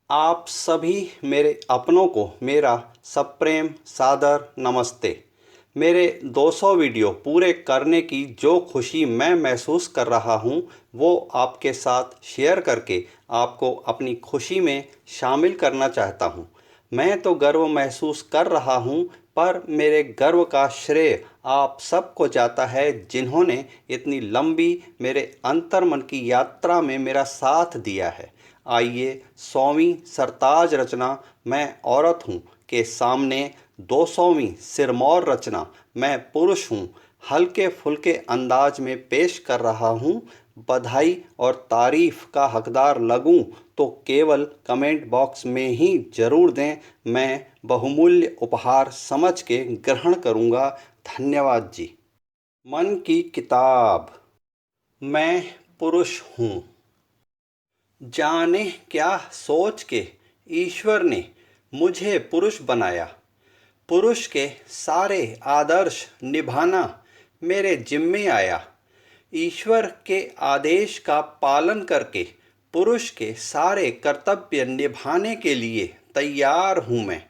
आप सभी मेरे अपनों को मेरा सप्रेम सादर नमस्ते। मेरे 200 वीडियो पूरे करने की जो खुशी मैं महसूस कर रहा हूँ वो आपके साथ शेयर करके आपको अपनी खुशी में शामिल करना चाहता हूँ। मैं तो गर्व महसूस कर रहा हूँ, पर मेरे गर्व का श्रेय आप सबको जाता है जिन्होंने इतनी लंबी मेरे अंतर्मन की यात्रा में मेरा साथ दिया है। आइए 100वीं सरताज रचना मैं औरत हूँ के सामने 200वीं सिरमौर रचना मैं पुरुष हूँ हल्के फुल्के अंदाज में पेश कर रहा हूँ। बधाई और तारीफ का हकदार लगूं तो केवल कमेंट बॉक्स में ही ज़रूर दें। मैं बहुमूल्य उपहार समझ के ग्रहण करूँगा। धन्यवाद जी। मन की किताब। मैं पुरुष हूँ। जाने क्या सोच के ईश्वर ने मुझे पुरुष बनाया। पुरुष के सारे आदर्श निभाना मेरे जिम्मे आया। ईश्वर के आदेश का पालन करके पुरुष के सारे कर्तव्य निभाने के लिए तैयार हूँ मैं।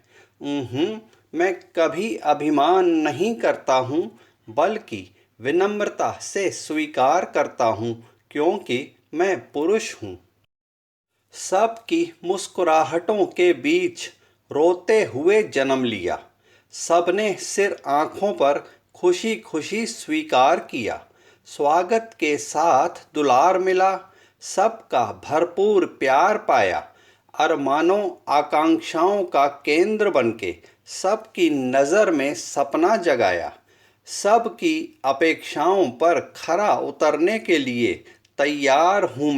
मैं कभी अभिमान नहीं करता हूँ, बल्कि विनम्रता से स्वीकार करता हूँ, क्योंकि मैं पुरुष हूँ। सबकी मुस्कुराहटों के बीच रोते हुए जन्म लिया। सबने सिर आंखों पर खुशी खुशी स्वीकार किया। स्वागत के साथ दुलार मिला। सबका भरपूर प्यार पाया। अरमानों आकांक्षाओं का केंद्र बनके सबकी नज़र में सपना जगाया। सबकी अपेक्षाओं पर खरा उतरने के लिए तैयार हूँ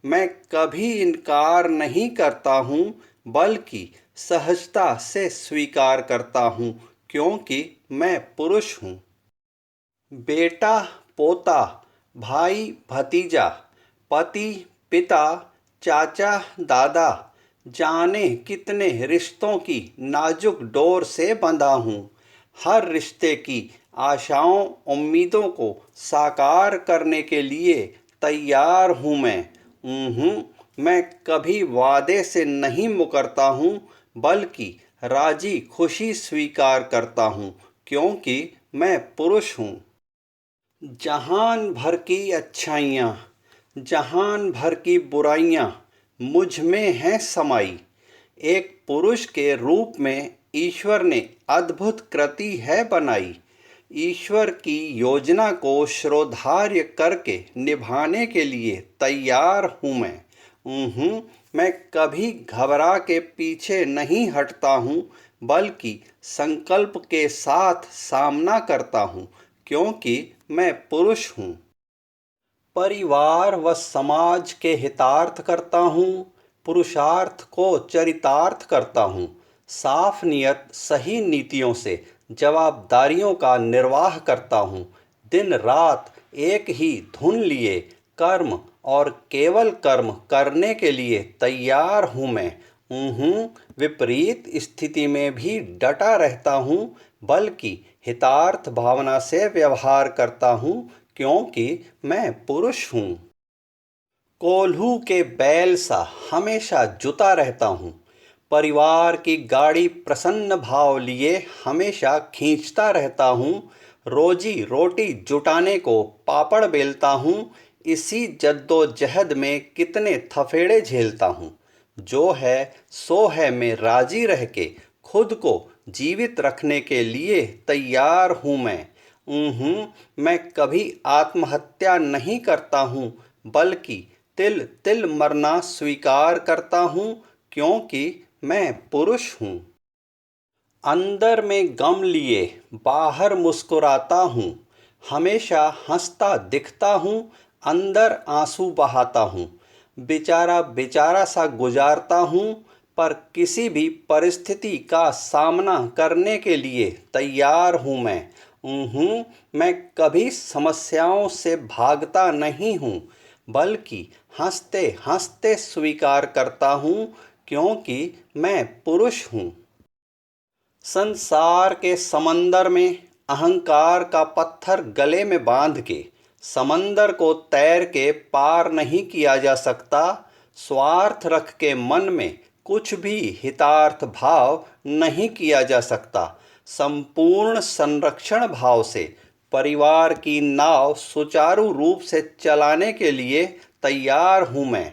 मैं कभी इनकार नहीं करता हूँ, बल्कि सहजता से स्वीकार करता हूँ, क्योंकि मैं पुरुष हूँ। बेटा पोता, भाई भतीजा, पति पिता, चाचा दादा, जाने कितने रिश्तों की नाजुक डोर से बंधा हूँ। हर रिश्ते की आशाओं उम्मीदों को साकार करने के लिए तैयार हूँ मैं कभी वादे से नहीं मुकरता हूँ, बल्कि राजी खुशी स्वीकार करता हूँ, क्योंकि मैं पुरुष हूँ। जहान भर की अच्छाइयाँ, जहान भर की बुराइयाँ मुझ में हैं समाई। एक पुरुष के रूप में ईश्वर ने अद्भुत कृति है बनाई। ईश्वर की योजना को श्रोधार्य करके निभाने के लिए तैयार हूँ मैं कभी घबरा के पीछे नहीं हटता हूँ, बल्कि संकल्प के साथ सामना करता हूँ, क्योंकि मैं पुरुष हूँ। परिवार व समाज के हितार्थ करता हूँ। पुरुषार्थ को चरितार्थ करता हूँ। साफ नियत सही नीतियों से जवाबदारियों का निर्वाह करता हूँ। दिन रात एक ही धुन लिए कर्म और केवल कर्म करने के लिए तैयार हूँ मैं। विपरीत स्थिति में भी डटा रहता हूँ, बल्कि हितार्थ भावना से व्यवहार करता हूँ, क्योंकि मैं पुरुष हूँ। कोल्हू के बैल सा हमेशा जुता रहता हूँ। परिवार की गाड़ी प्रसन्न भाव लिए हमेशा खींचता रहता हूँ। रोजी रोटी जुटाने को पापड़ बेलता हूँ। इसी जद्दोजहद में कितने थफेड़े झेलता हूँ। जो है सो है में राजी रह के खुद को जीवित रखने के लिए तैयार हूँ मैं कभी आत्महत्या नहीं करता हूँ, बल्कि तिल तिल मरना स्वीकार करता हूँ, क्योंकि मैं पुरुष हूँ। अंदर में गम लिए बाहर मुस्कुराता हूँ। हमेशा हंसता दिखता हूँ, अंदर आंसू बहाता हूँ। बेचारा बेचारा सा गुजारता हूँ, पर किसी भी परिस्थिति का सामना करने के लिए तैयार हूँ मैं कभी समस्याओं से भागता नहीं हूँ, बल्कि हंसते हंसते स्वीकार करता हूँ, क्योंकि मैं पुरुष हूँ। संसार के समंदर में अहंकार का पत्थर गले में बांध के समंदर को तैर के पार नहीं किया जा सकता। स्वार्थ रख के मन में कुछ भी हितार्थ भाव नहीं किया जा सकता। संपूर्ण संरक्षण भाव से परिवार की नाव सुचारू रूप से चलाने के लिए तैयार हूँ मैं।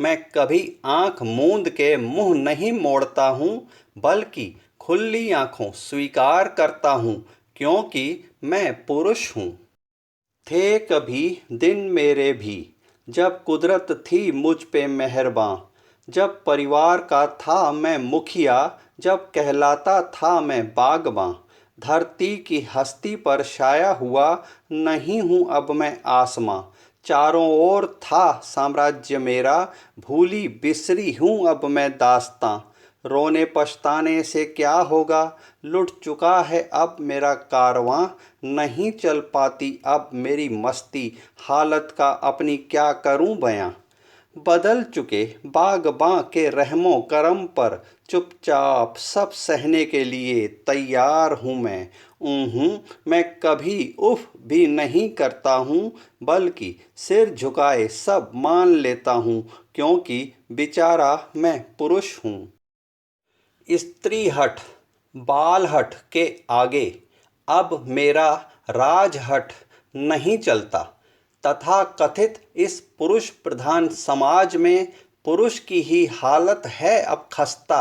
मैं कभी आंख मूंद के मुंह नहीं मोड़ता हूँ, बल्कि खुली आंखों स्वीकार करता हूँ, क्योंकि मैं पुरुष हूँ। थे कभी दिन मेरे भी, जब कुदरत थी मुझ पे मेहरबां, जब परिवार का था मैं मुखिया, जब कहलाता था मैं बागबां। धरती की हस्ती पर छाया हुआ नहीं हूँ अब मैं आसमां। चारों ओर था साम्राज्य मेरा, भूली बिसरी हूँ अब मैं दास्तां। रोने पछताने से क्या होगा, लुट चुका है अब मेरा कारवां। नहीं चल पाती अब मेरी मस्ती, हालत का अपनी क्या करूं बयां। बदल चुके बागबां के रहमो करम पर चुपचाप सब सहने के लिए तैयार हूँ मैं। मैं कभी उफ भी नहीं करता हूँ, बल्कि सिर झुकाए सब मान लेता हूँ, क्योंकि बेचारा मैं पुरुष हूँ। स्त्री हठ बाल हठ के आगे अब मेरा राजहठ नहीं चलता। तथा कथित इस पुरुष प्रधान समाज में पुरुष की ही हालत है अब खस्ता।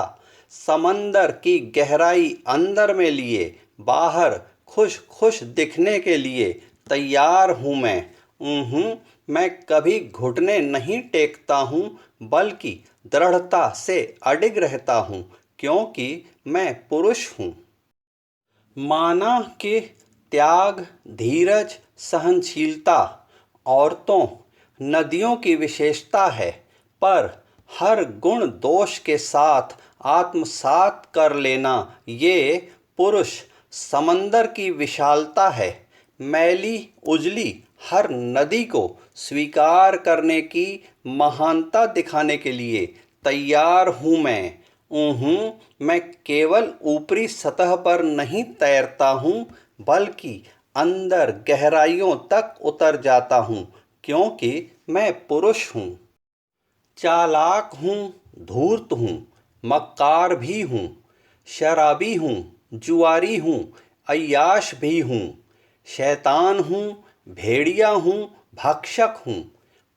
समंदर की गहराई अंदर में लिए बाहर खुश खुश दिखने के लिए तैयार हूँ मैं। मैं कभी घुटने नहीं टेकता हूँ, बल्कि दृढ़ता से अडिग रहता हूँ, क्योंकि मैं पुरुष हूँ। माना कि त्याग, धीरज, सहनशीलता औरतों नदियों की विशेषता है, पर हर गुण दोष के साथ आत्मसात कर लेना ये पुरुष समंदर की विशालता है। मैली उजली हर नदी को स्वीकार करने की महानता दिखाने के लिए तैयार हूँ मैं। मैं केवल ऊपरी सतह पर नहीं तैरता हूँ, बल्कि अंदर गहराइयों तक उतर जाता हूँ, क्योंकि मैं पुरुष हूँ। चालाक हूँ, धूर्त हूँ, मक्कार भी हूँ, शराबी हूँ, जुआरी हूँ, अय्याश भी हूँ, शैतान हूँ, भेड़िया हूँ, भक्षक हूँ,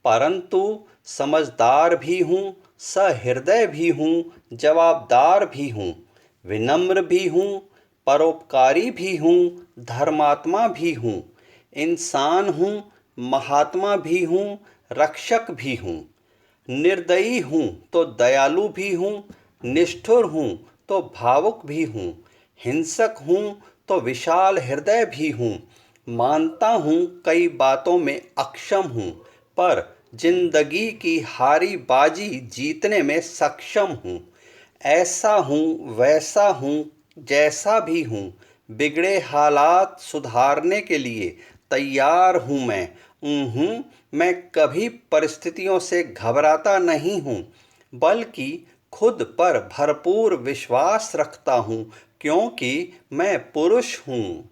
परंतु समझदार भी हूँ, सहृदय भी हूँ, जवाबदार भी हूँ, विनम्र भी हूँ, परोपकारी भी हूँ, धर्मात्मा भी हूँ, इंसान हूँ, महात्मा भी हूँ, रक्षक भी हूँ। निर्दयी हूँ तो दयालु भी हूँ, निष्ठुर हूँ तो भावुक भी हूँ, हिंसक हूँ तो विशाल हृदय भी हूँ। मानता हूँ कई बातों में अक्षम हूँ, पर जिंदगी की हारी बाजी जीतने में सक्षम हूँ। ऐसा हूँ वैसा हूँ जैसा भी हूँ, बिगड़े हालात सुधारने के लिए तैयार हूँ मैं। मैं कभी परिस्थितियों से घबराता नहीं हूँ, बल्कि खुद पर भरपूर विश्वास रखता हूँ, क्योंकि मैं पुरुष हूँ।